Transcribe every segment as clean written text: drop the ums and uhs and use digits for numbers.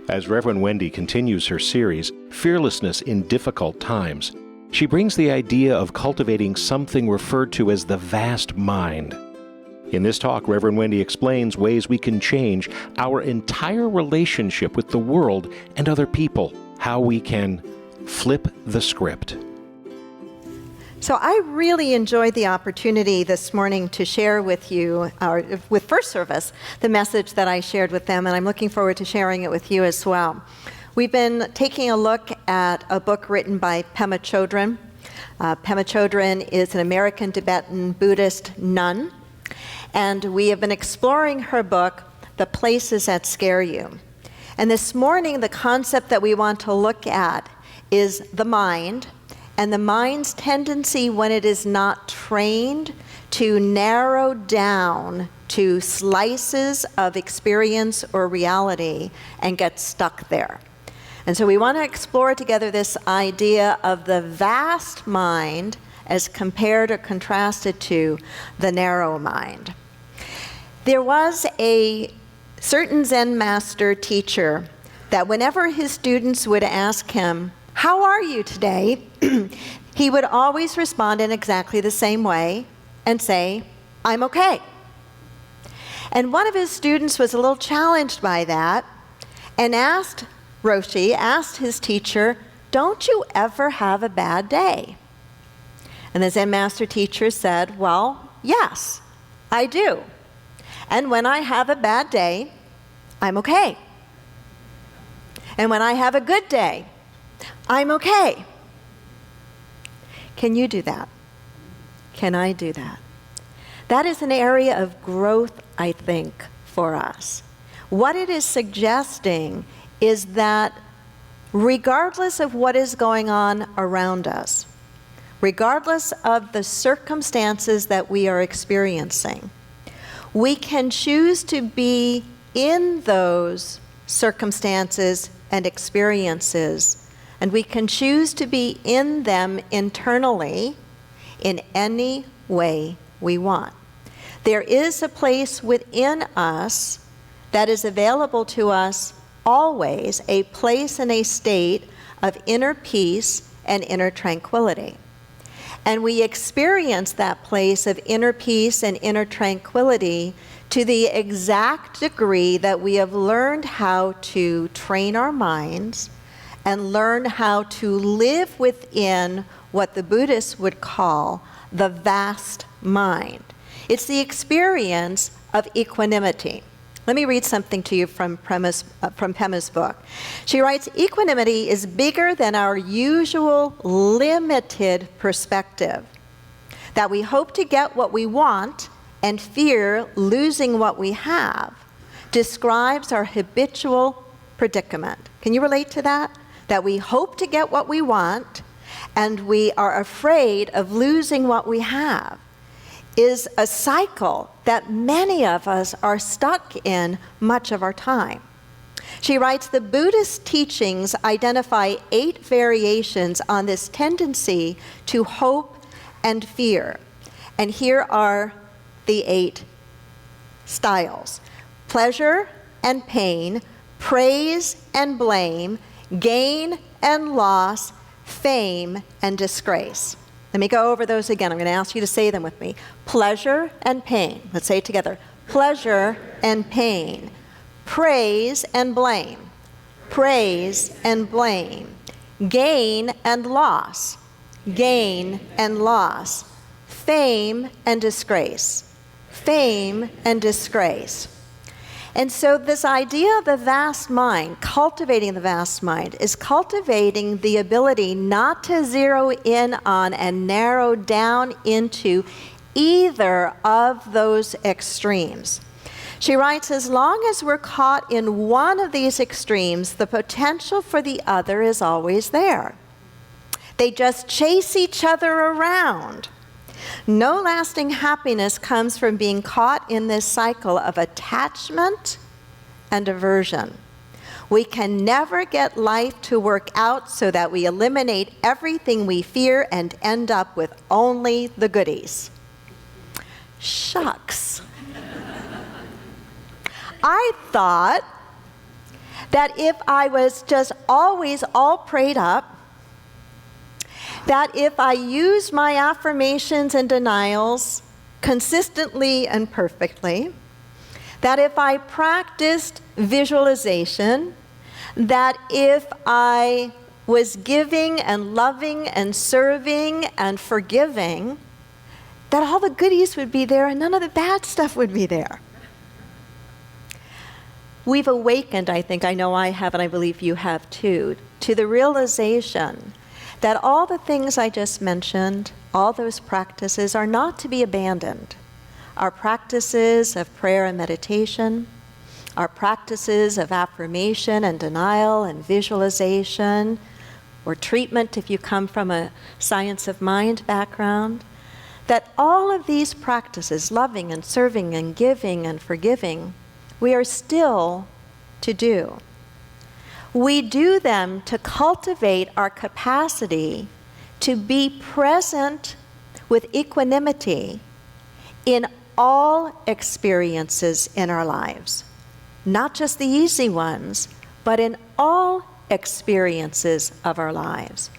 As Reverend Wendy continues her series, Fearlessness in Difficult Times, she brings the idea of cultivating something referred to as the vast mind. In this talk, Reverend Wendy explains ways we can change our entire relationship with the world and other people, how we can flip the script. So I really enjoyed the opportunity this morning to share with you, with First Service, the message that I shared with them, and I'm looking forward to sharing it with you as well. We've been taking a look at a book written by Pema Chodron. Pema Chodron is an American Tibetan Buddhist nun, and we have been exploring her book, The Places That Scare You. And this morning, the concept that we want to look at is the mind, and the mind's tendency when it is not trained to narrow down to slices of experience or reality and get stuck there. And so we want to explore together this idea of the vast mind as compared or contrasted to the narrow mind. There was a certain Zen master teacher that whenever his students would ask him, "How are you today?" he would always respond in exactly the same way and say, "I'm okay." And one of his students was a little challenged by that and asked his teacher, "Don't you ever have a bad day?" And the Zen master teacher said, "Well, yes, I do. And when I have a bad day, I'm okay. And when I have a good day, I'm okay." Can you do that? Can I do that? That is an area of growth, I think, for us. What it is suggesting is that regardless of what is going on around us, regardless of the circumstances that we are experiencing, we can choose to be in those circumstances and experiences, and we can choose to be in them internally in any way we want. There is a place within us that is available to us always, a place and a state of inner peace and inner tranquility. And we experience that place of inner peace and inner tranquility to the exact degree that we have learned how to train our minds and learn how to live within what the Buddhists would call the vast mind. It's the experience of equanimity. Let me read something to you from Pema's book. She writes, "Equanimity is bigger than our usual limited perspective, that we hope to get what we want and fear losing what we have, describes our habitual predicament." Can you relate to that? That we hope to get what we want and we are afraid of losing what we have is a cycle that many of us are stuck in much of our time. She writes, "The Buddhist teachings identify 8 variations on this tendency to hope and fear. And here are the 8 styles: pleasure and pain, praise and blame, gain and loss, fame and disgrace." Let me go over those again. I'm going to ask you to say them with me. Pleasure and pain. Let's say it together. Pleasure and pain. Praise and blame. Praise and blame. Gain and loss. Gain and loss. Fame and disgrace. Fame and disgrace. And so this idea of the vast mind, cultivating the vast mind, is cultivating the ability not to zero in on and narrow down into either of those extremes. She writes, as long as we're caught in one of these extremes, the potential for the other is always there. They just chase each other around. No lasting happiness comes from being caught in this cycle of attachment and aversion. We can never get life to work out so that we eliminate everything we fear and end up with only the goodies. Shucks. I thought that if I was just always all prayed up, that if I used my affirmations and denials consistently and perfectly, that if I practiced visualization, that if I was giving and loving and serving and forgiving, that all the goodies would be there and none of the bad stuff would be there. We've awakened, I know I have, and I believe you have too, to the realization that all the things I just mentioned, all those practices are not to be abandoned. Our practices of prayer and meditation, our practices of affirmation and denial and visualization, or treatment if you come from a science of mind background, that all of these practices, loving and serving and giving and forgiving, we are still to do. We do them to cultivate our capacity to be present with equanimity in all experiences in our lives. Not just the easy ones, but in all experiences of our lives.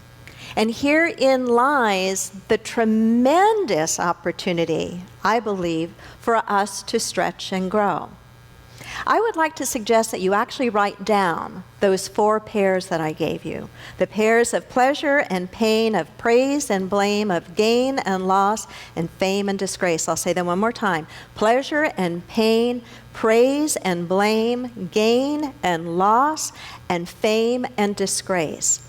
And herein lies the tremendous opportunity, I believe, for us to stretch and grow. I would like to suggest that you actually write down those 4 pairs that I gave you. The pairs of pleasure and pain, of praise and blame, of gain and loss, and fame and disgrace. I'll say them one more time. Pleasure and pain, praise and blame, gain and loss, and fame and disgrace.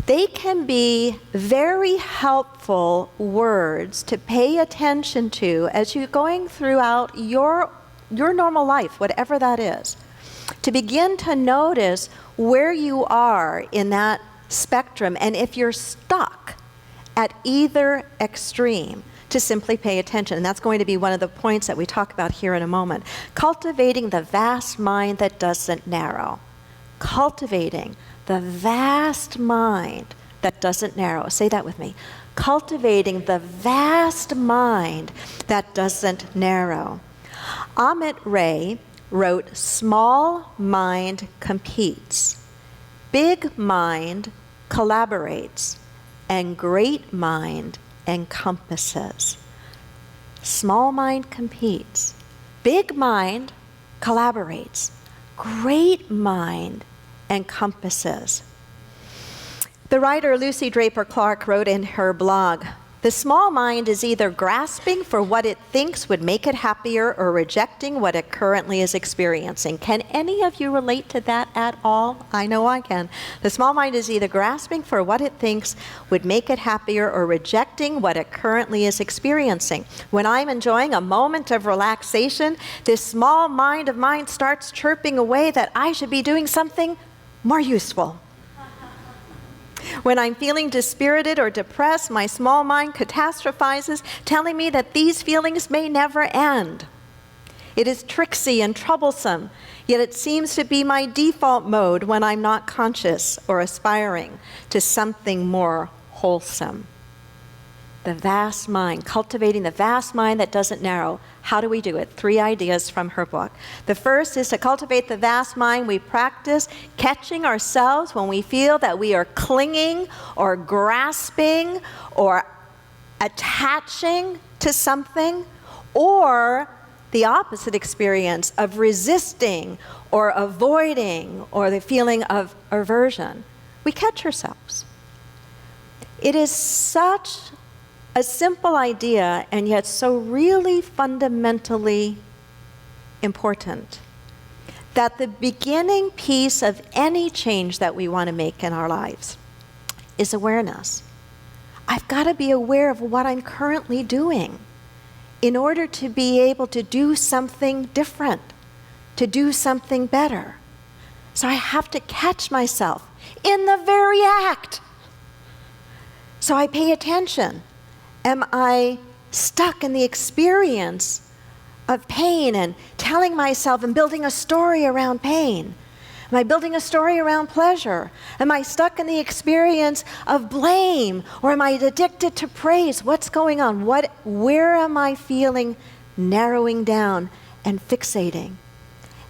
They can be very helpful words to pay attention to as you're going throughout your normal life, whatever that is, to begin to notice where you are in that spectrum, and if you're stuck at either extreme, to simply pay attention. And that's going to be one of the points that we talk about here in a moment. Cultivating the vast mind that doesn't narrow. Cultivating the vast mind that doesn't narrow. Say that with me. Cultivating the vast mind that doesn't narrow. Amit Ray wrote, "Small mind competes, big mind collaborates, and great mind encompasses." Small mind competes, big mind collaborates, great mind encompasses. The writer Lucy Draper Clark wrote in her blog, "The small mind is either grasping for what it thinks would make it happier or rejecting what it currently is experiencing." Can any of you relate to that at all? I know I can. The small mind is either grasping for what it thinks would make it happier or rejecting what it currently is experiencing. When I'm enjoying a moment of relaxation, this small mind of mine starts chirping away that I should be doing something more useful. When I'm feeling dispirited or depressed, my small mind catastrophizes, telling me that these feelings may never end. It is tricksy and troublesome, yet it seems to be my default mode when I'm not conscious or aspiring to something more wholesome. The vast mind, cultivating the vast mind that doesn't narrow. How do we do it? 3 ideas from her book. The first is to cultivate the vast mind. We practice catching ourselves when we feel that we are clinging or grasping or attaching to something, or the opposite experience of resisting or avoiding, or the feeling of aversion. We catch ourselves. It is such a simple idea, and yet so really fundamentally important, that the beginning piece of any change that we want to make in our lives is awareness. I've got to be aware of what I'm currently doing in order to be able to do something different, to do something better. So I have to catch myself in the very act. So I pay attention. Am I stuck in the experience of pain and telling myself and building a story around pain? Am I building a story around pleasure? Am I stuck in the experience of blame? Or am I addicted to praise? What's going on? Where am I feeling narrowing down and fixating?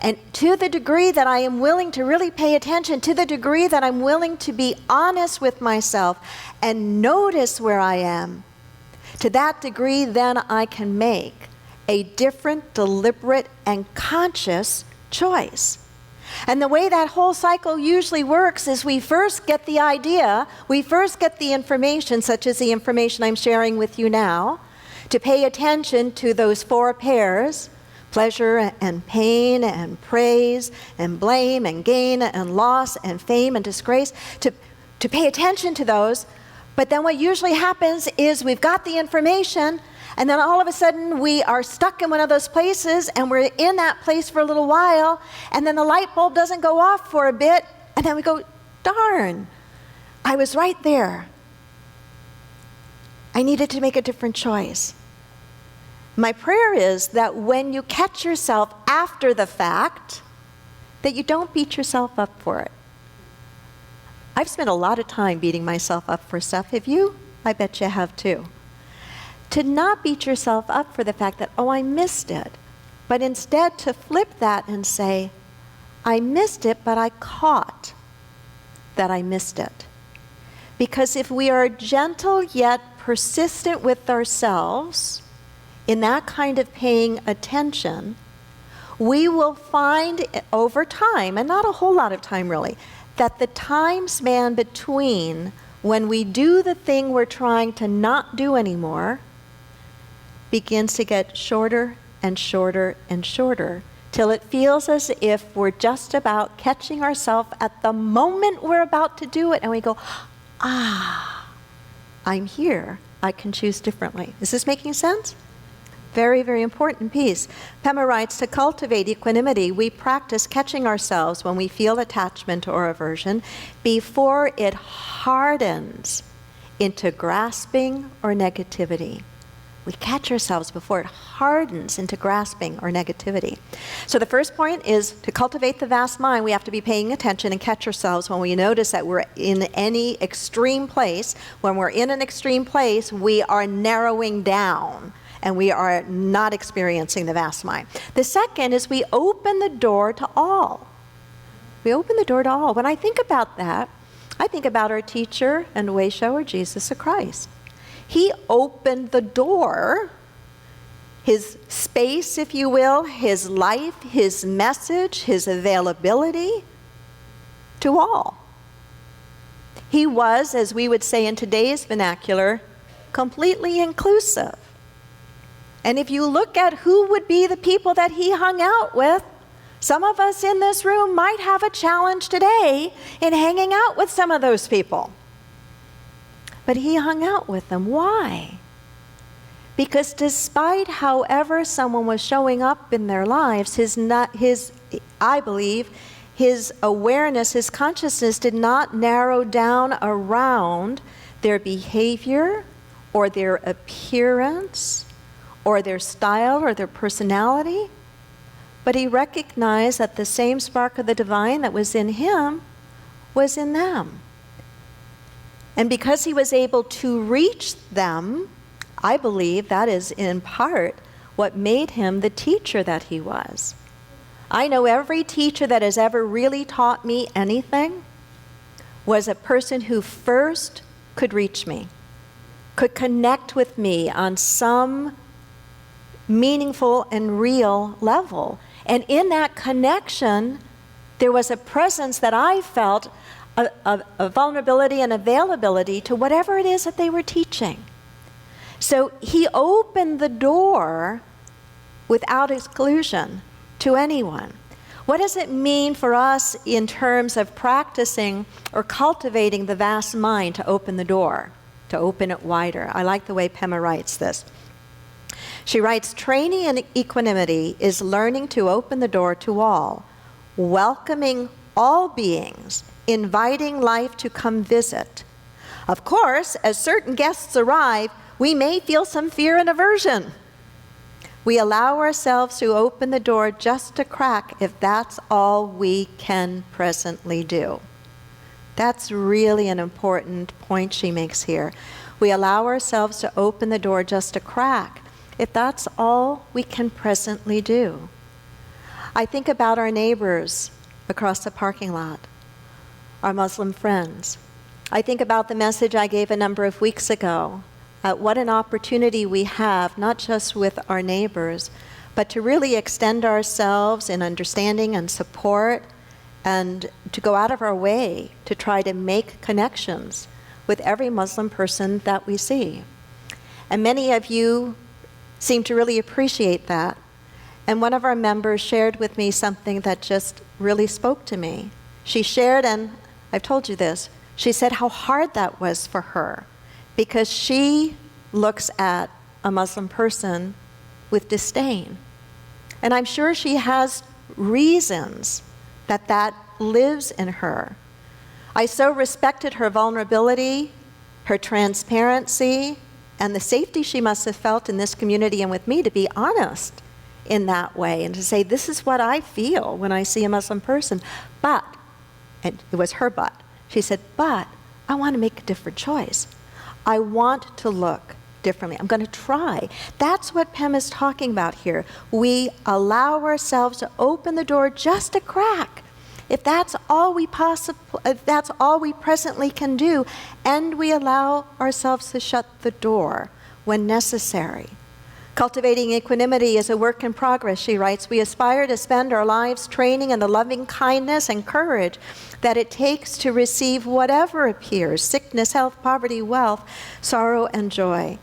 And to the degree that I am willing to really pay attention, to the degree that I'm willing to be honest with myself and notice where I am, to that degree then I can make a different, deliberate, and conscious choice. And the way that whole cycle usually works is we first get the idea, we first get the information, such as the information I'm sharing with you now, to pay attention to those four pairs: pleasure and pain and praise and blame and gain and loss and fame and disgrace, to pay attention to those. But then what usually happens is we've got the information, and then all of a sudden we are stuck in one of those places, and we're in that place for a little while, and then the light bulb doesn't go off for a bit, and then we go, darn, I was right there. I needed to make a different choice. My prayer is that when you catch yourself after the fact, that you don't beat yourself up for it. I've spent a lot of time beating myself up for stuff. Have you? I bet you have too. To not beat yourself up for the fact that, oh, I missed it, but instead to flip that and say, I missed it, but I caught that I missed it. Because if we are gentle yet persistent with ourselves, in that kind of paying attention, we will find over time, and not a whole lot of time really, that the time span between when we do the thing we're trying to not do anymore begins to get shorter and shorter and shorter, till it feels as if we're just about catching ourselves at the moment we're about to do it, and we go, I'm here, I can choose differently. Is this making sense? Very, very important piece. Pema writes, to cultivate equanimity, we practice catching ourselves when we feel attachment or aversion before it hardens into grasping or negativity. We catch ourselves before it hardens into grasping or negativity. So the first point is to cultivate the vast mind. We have to be paying attention and catch ourselves when we notice that we're in any extreme place. When we're in an extreme place, we are narrowing down, and we are not experiencing the vast mind. The second is we open the door to all. We open the door to all. When I think about that, I think about our teacher and way shower, Jesus the Christ. He opened the door, his space, if you will, his life, his message, his availability to all. He was, as we would say in today's vernacular, completely inclusive. And if you look at who would be the people that he hung out with, some of us in this room might have a challenge today in hanging out with some of those people. But he hung out with them. Why? Because despite however someone was showing up in their lives, I believe, his awareness, his consciousness did not narrow down around their behavior or their appearance or their style or their personality, but he recognized that the same spark of the divine that was in him was in them. And because he was able to reach them, I believe that is in part what made him the teacher that he was. I know every teacher that has ever really taught me anything was a person who first could reach me, could connect with me on some meaningful and real level. And in that connection, there was a presence that I felt, a vulnerability and availability to whatever it is that they were teaching. So he opened the door without exclusion to anyone. What does it mean for us in terms of practicing or cultivating the vast mind to open the door, to open it wider? I like the way Pema writes this. She writes, training in equanimity is learning to open the door to all, welcoming all beings, inviting life to come visit. Of course, as certain guests arrive, we may feel some fear and aversion. We allow ourselves to open the door just a crack if that's all we can presently do. That's really an important point she makes here. We allow ourselves to open the door just a crack if that's all we can presently do. I think about our neighbors across the parking lot, our Muslim friends. I think about the message I gave a number of weeks ago. What an opportunity we have, not just with our neighbors, but to really extend ourselves in understanding and support, and to go out of our way to try to make connections with every Muslim person that we see. And many of you seem to really appreciate that. And one of our members shared with me something that just really spoke to me. She shared, and I've told you this, she said how hard that was for her, because she looks at a Muslim person with disdain. And I'm sure she has reasons that lives in her. I so respected her vulnerability, her transparency, and the safety she must have felt in this community and with me to be honest in that way and to say, this is what I feel when I see a Muslim person. But, and it was her but, she said, but I want to make a different choice. I want to look differently. I'm going to try. That's what Pem is talking about here. We allow ourselves to open the door just a crack. If that's all we presently can do, and we allow ourselves to shut the door when necessary. Cultivating equanimity is a work in progress, she writes. We aspire to spend our lives training in the loving kindness and courage that it takes to receive whatever appears, sickness, health, poverty, wealth, sorrow, and joy.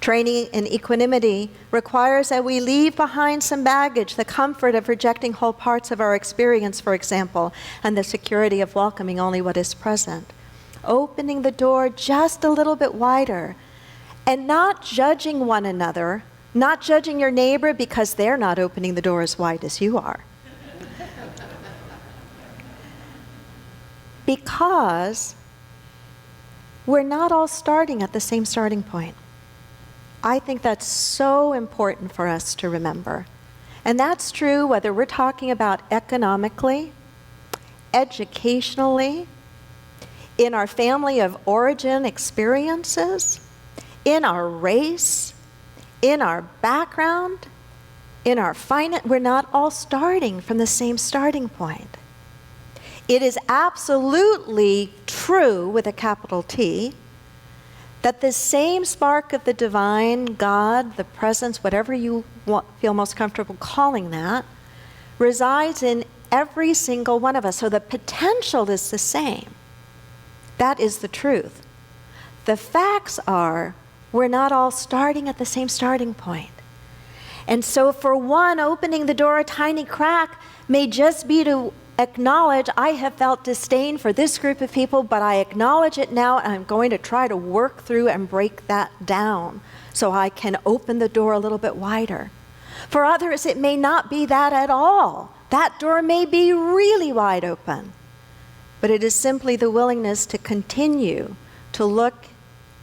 Training in equanimity requires that we leave behind some baggage, the comfort of rejecting whole parts of our experience, for example, and the security of welcoming only what is present. Opening the door just a little bit wider, and not judging one another, not judging your neighbor because they're not opening the door as wide as you are. Because we're not all starting at the same starting point. I think that's so important for us to remember. And that's true whether we're talking about economically, educationally, in our family of origin experiences, in our race, in our background, in our finance. We're not all starting from the same starting point. It is absolutely true, with a capital T, that the same spark of the divine, God, the presence, whatever you feel most comfortable calling that, resides in every single one of us. So the potential is the same. That is the truth. The facts are we're not all starting at the same starting point. And so for one, opening the door a tiny crack may just be to acknowledge, I have felt disdain for this group of people, but I acknowledge it now, and I'm going to try to work through and break that down so I can open the door a little bit wider. For others, it may not be that at all. That door may be really wide open. But it is simply the willingness to continue to look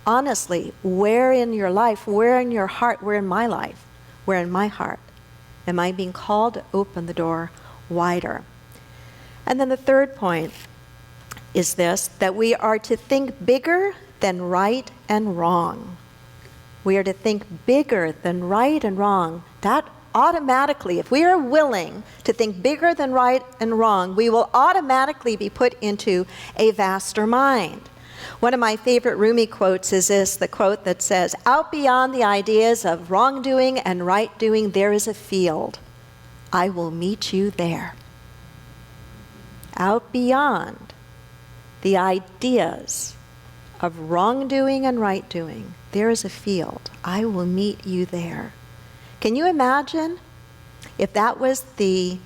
honestly, where in your life, where in your heart, where in my life, where in my heart am I being called to open the door wider? And then the third point is this, that we are to think bigger than right and wrong. We are to think bigger than right and wrong. That automatically, if we are willing to think bigger than right and wrong, we will automatically be put into a vaster mind. One of my favorite Rumi quotes is this, the quote that says, out beyond the ideas of wrongdoing and right doing, there is a field. I will meet you there. Out beyond the ideas of wrongdoing and right doing, there is a field. I will meet you there. Can you imagine if that was the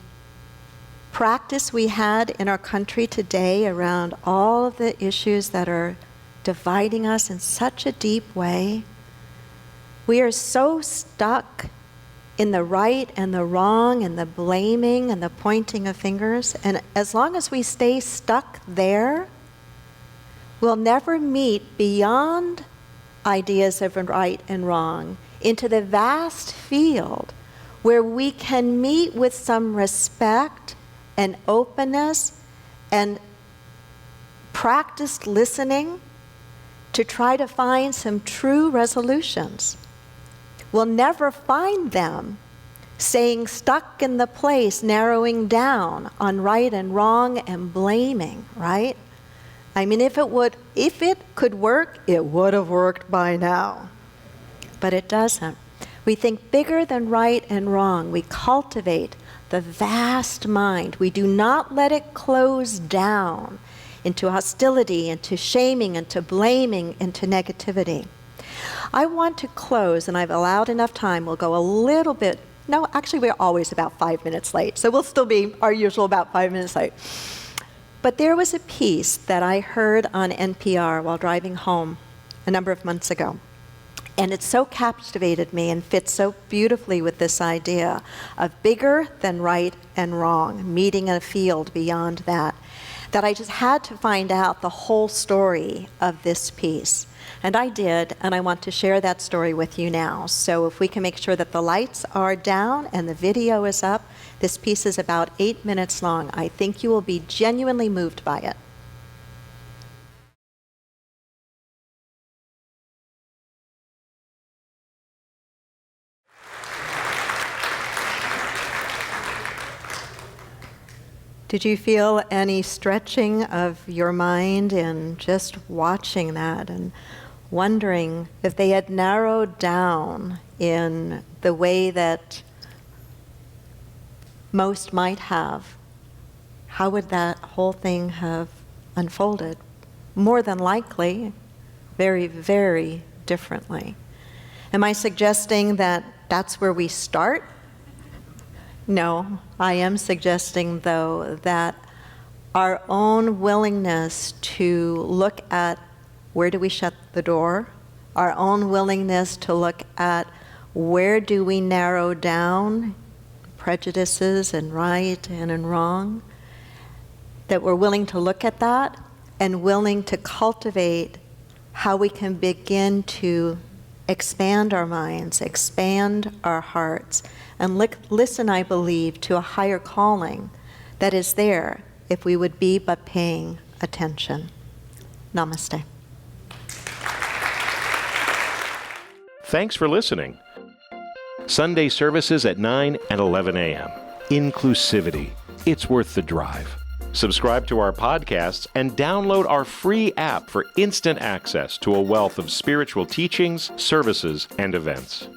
practice we had in our country today around all of the issues that are dividing us in such a deep way? We are so stuck in the right and the wrong and the blaming and the pointing of fingers. And as long as we stay stuck there, we'll never meet beyond ideas of right and wrong into the vast field where we can meet with some respect and openness and practiced listening to try to find some true resolutions. We'll never find them staying stuck in the place, narrowing down on right and wrong and blaming, right? I mean, if it could work, it would have worked by now. But it doesn't. We think bigger than right and wrong. We cultivate the vast mind. We do not let it close down into hostility, into shaming, into blaming, into negativity. I want to close, and I've allowed enough time. We'll go a little bit. No, actually, we're always about 5 minutes late, so we'll still be our usual about 5 minutes late. But there was a piece that I heard on NPR while driving home a number of months ago. And it so captivated me and fits so beautifully with this idea of bigger than right and wrong, meeting a field beyond that, that I just had to find out the whole story of this piece. And I did, and I want to share that story with you now. So if we can make sure that the lights are down and the video is up, this piece is about 8 minutes long. I think you will be genuinely moved by it. Did you feel any stretching of your mind in just watching that and wondering if they had narrowed down in the way that most might have? How would that whole thing have unfolded? More than likely, very, very differently. Am I suggesting that that's where we start? No, I am suggesting, though, that our own willingness to look at where do we shut the door, our own willingness to look at where do we narrow down prejudices and right and in wrong, that we're willing to look at that and willing to cultivate how we can begin to expand our minds, expand our hearts, and listen, I believe, to a higher calling that is there if we would be but paying attention. Namaste. Thanks for listening. Sunday services at 9 and 11 a.m. Inclusivity. It's worth the drive. Subscribe to our podcasts and download our free app for instant access to a wealth of spiritual teachings, services, and events.